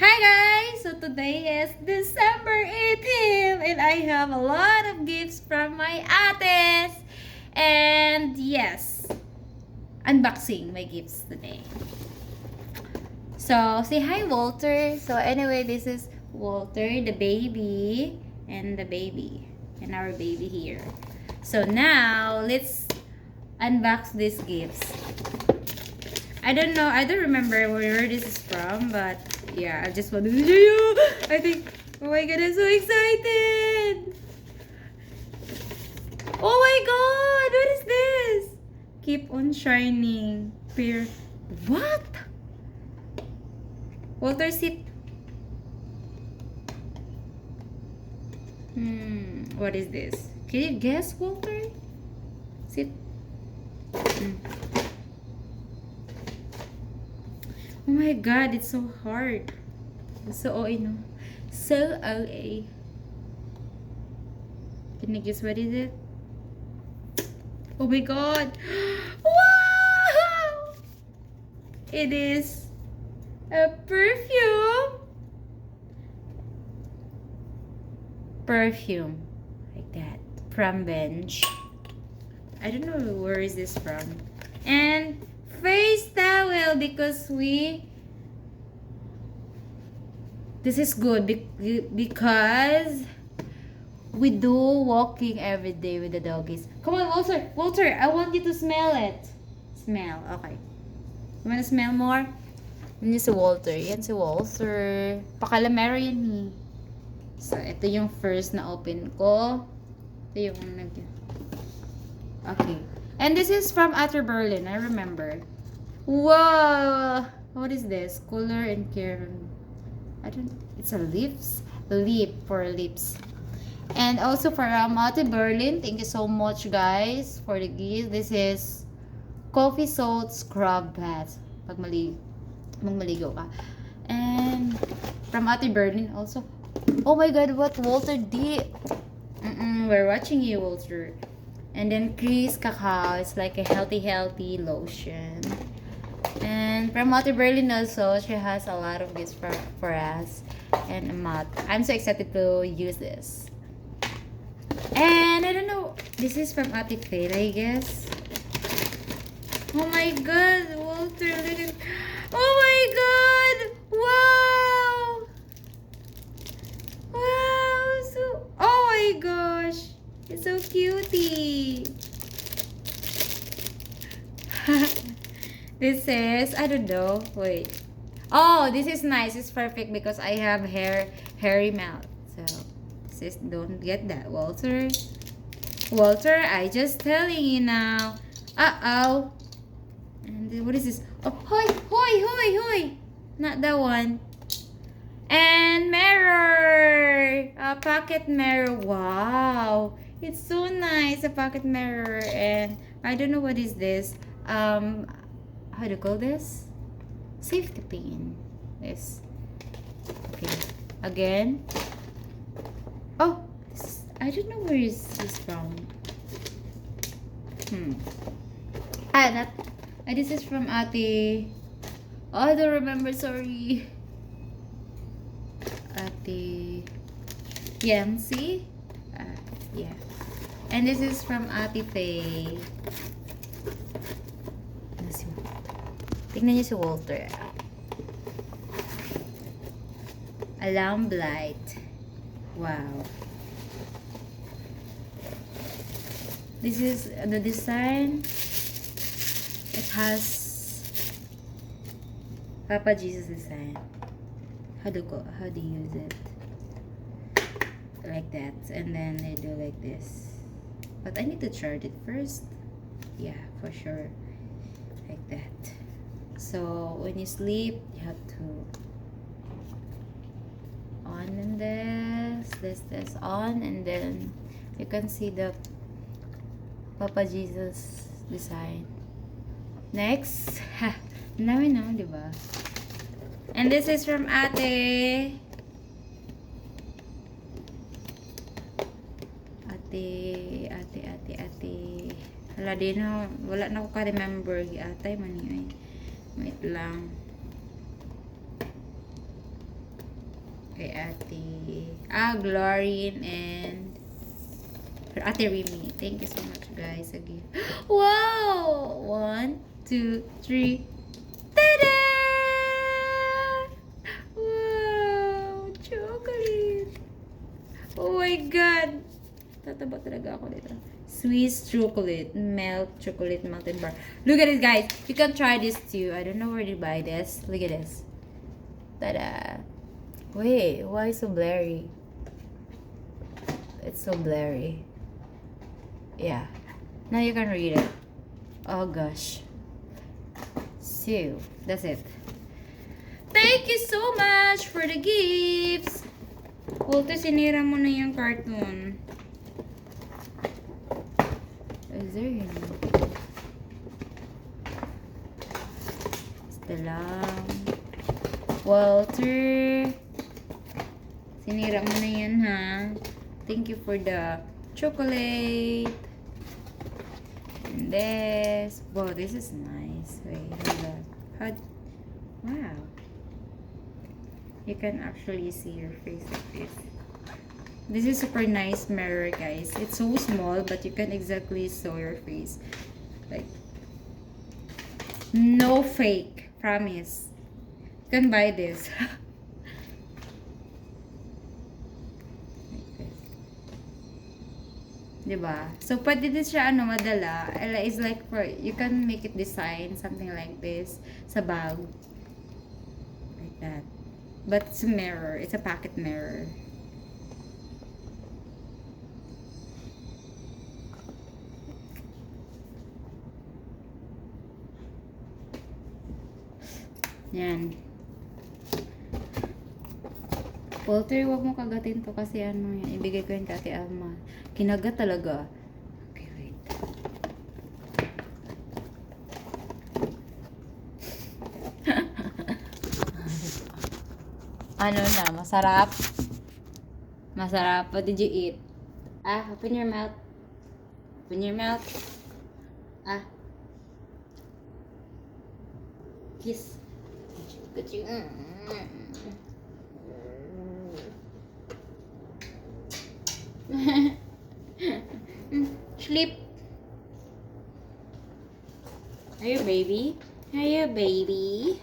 Hi guys! So today is December 18th and I have a lot of gifts from my ates. And yes, unboxing my gifts today. So say hi Walter. So anyway, this is Walter, the baby, and the baby, and our baby here. So now let's unbox these gifts. I don't know, I don't remember where this is from, but yeah, I just wanted to show you. I think, oh my god, I'm so excited. Oh my god, what is this? Keep on shining. Pear. What? Walter, sit. What is this? Can you guess, Walter? Sit. Oh my god, it's so hard. It's so OA, no? So OA. Can you guess what is it? Oh my god! Wow! It is a perfume. Perfume. Like that. From Bench. I don't know where is this from. And face towel because this is good because we do walking every day with the doggies. Come on, Walter, I want you to smell it. Smell, okay. You wanna smell more? Yan si Walter. Yan si Walter. Pakalamero yan eh. So, ito yung first na open ko. Ito yung okay. And this is from Outer Berlin, I remember. Whoa! What is this? Color and care. It's a lip for lips. And also for Outer Berlin, thank you so much guys for the gift. This is coffee salt scrub bath. Pag maligo ka. And from Outer Berlin also. Oh my god, what Walter did. We're watching you, Walter. And then Chris Cacao, it's like a healthy lotion. And from Outer Berlin also, she has a lot of gifts for us. And a mat. I'm so excited to use this. And I don't know, this is from Ate Faith, I guess. Oh my god, Walter, look at, oh my god, wow, wow, so, oh my gosh, it's so cutie. This is, I don't know, wait. Oh, this is nice, it's perfect because I have hairy mouth. So, sis, don't get that, Walter. Walter, I just telling you now. Uh-oh. And what is this? Oh, hoy. Not that one. And mirror. A pocket mirror. Wow. It's so nice, a pocket mirror. And I don't know what is this. How do you call this? Safety pin. This. Okay. Again. Oh, I don't know where is this from. This is from Ate. Oh, I don't remember, sorry. Ate Yancy. Yeah. And this is from Ate Faye. Tignan niyo si Walter. Alarm light. Wow. This is the design. It has Papa Jesus design. How do you use it? Like that, and then they do like this. But I need to charge it first. Yeah, for sure. Like that. So when you sleep, you have to on and this on, and then you can see the Papa Jesus design. Next, dami naman, di ba? And this is from Ate. Hala din na, wala na ko ka-remember. Atay man yun. Wait lang. kay Ate Glorin and Ate Rimi. Thank you so much, guys, again. Wow! 1, 2, 3. Ta-da! Wow! Chocolate! Oh my God! Tataba talaga ako dito. Swiss chocolate, milk chocolate mountain bar. Look at it, guys. You can try this too. I don't know where to buy this. Look at this. Ta-da! Wait, why so blurry? It's so blurry. Yeah. Now you can read it. Oh gosh. So, that's it. Thank you so much for the gifts. Walter, sinira mo na yung cartoon. Is there yun? Basta lang. Walter, sinira mo na yan, ha? Thank you for the chocolate. And this. Wow, this is nice. Wait, hold on. Wow. You can actually see your face like this. This is super nice mirror, guys. It's so small, but you can exactly show your face. Like, no fake. Promise. You can buy this. Like this. Diba? So, pwede din siya, madala. It's like, you can make it design, something like this, sa bag. Like that. But it's a mirror. It's a pocket mirror. Yan. Walter, wag mo kagatin to kasi yan. Ibigay ko yun kay Ate Alma. Kinagat talaga. Okay, wait. Ano na, masarap? Masarap. What did you eat? Open your mouth. Open your mouth. Kiss. Good you. Sleep. Are you baby? Are you baby?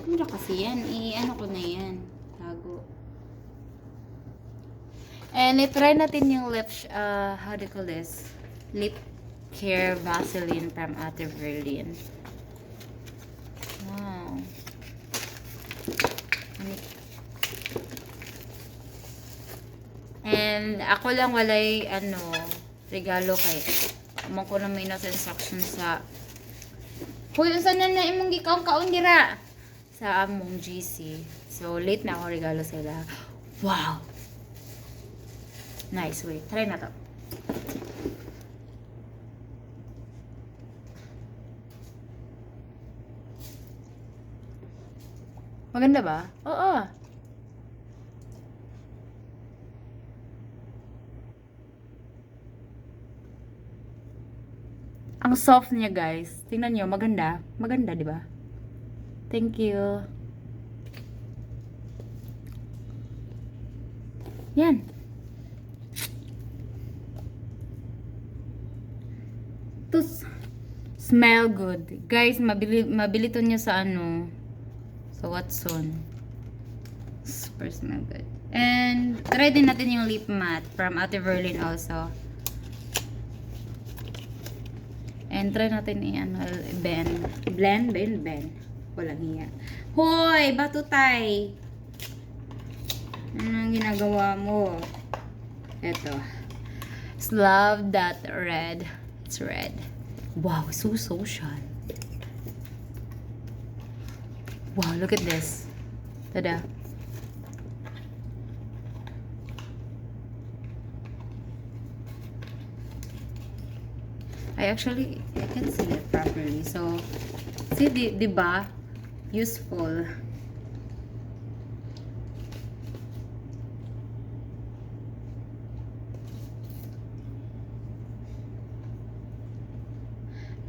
Ano kasi yan? Ano ko na yan? Tago. And try natin yung lips, how do you call this? Lip Care Vaseline from Ate Verlin. Wow. And ako lang walay regalo kay amo ko na may nasa instruction sa Hoy, usan na imong gikaon-kaon dira sa among GC. So late na ako regalo sila. Wow. Nice, wait. Try na to. Maganda ba? Oo. Ang soft niya, guys. Tingnan niyo, maganda. Maganda, 'di ba? Thank you. Yan. To smell good. Guys, mabili to niya sa sa Watson. Super smell good. And try din natin yung lip matte from Ate Verlin also. And try natin blend. Walang hiya. Hoy, batutay. Anong ginagawa mo? Eto. Love that red. It's red. Wow, so social. Wow, look at this. Tada. I can see it properly. So, see, diba? Useful.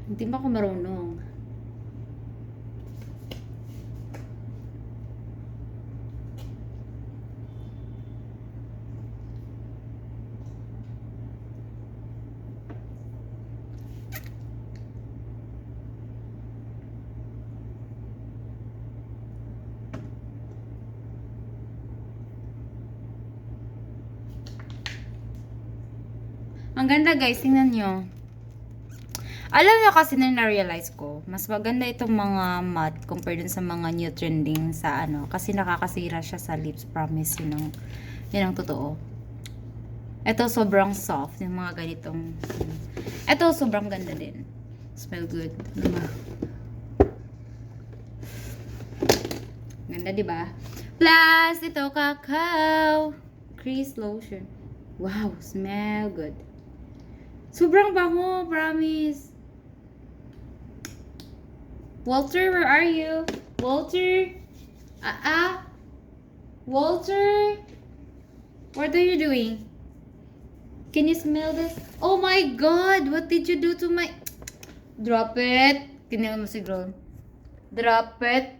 Hindi ba ako marunong? Ang ganda guys, tingnan nyo. Alam nyo kasi na-realize ko, mas maganda itong mga matte compared dun sa mga new trending sa ano. Kasi nakakasira siya sa lips, promise. Yun ang totoo. Ito sobrang soft, yung mga ganitong. Ito sobrang ganda din. Smell good. Diba? Ganda, diba? Plus, ito cacao crease lotion. Wow, smell good. Sobrang bango, promise. Walter, where are you? Walter? Walter? What are you doing? Can you smell this? Oh my God! What did you do to my... Drop it. Kinilang mo si girl. Drop it.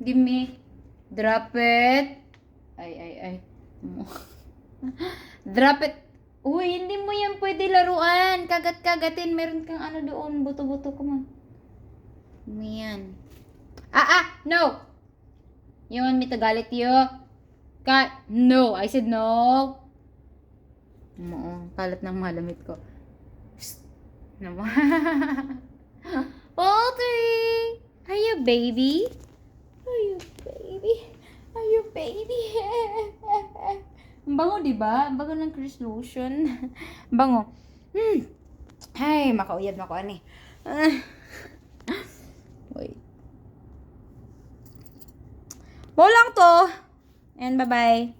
Give me. Drop it. Ay. Drop it. Uy, hindi mo yan pwede laruan. Kagat-kagatin. Meron kang ano doon. Buto-buto ko man. Yan. No. You want me to galit you? No. I said no. Oo, kalat ng malamit ko. Psst. Naman. Walter! Are you baby? Are you baby? Are you baby? Ang bango, diba? Ang bango ng crease lotion. Bango. Ay, makauyad mo ko, ani. Wait. Mo lang to. And bye-bye.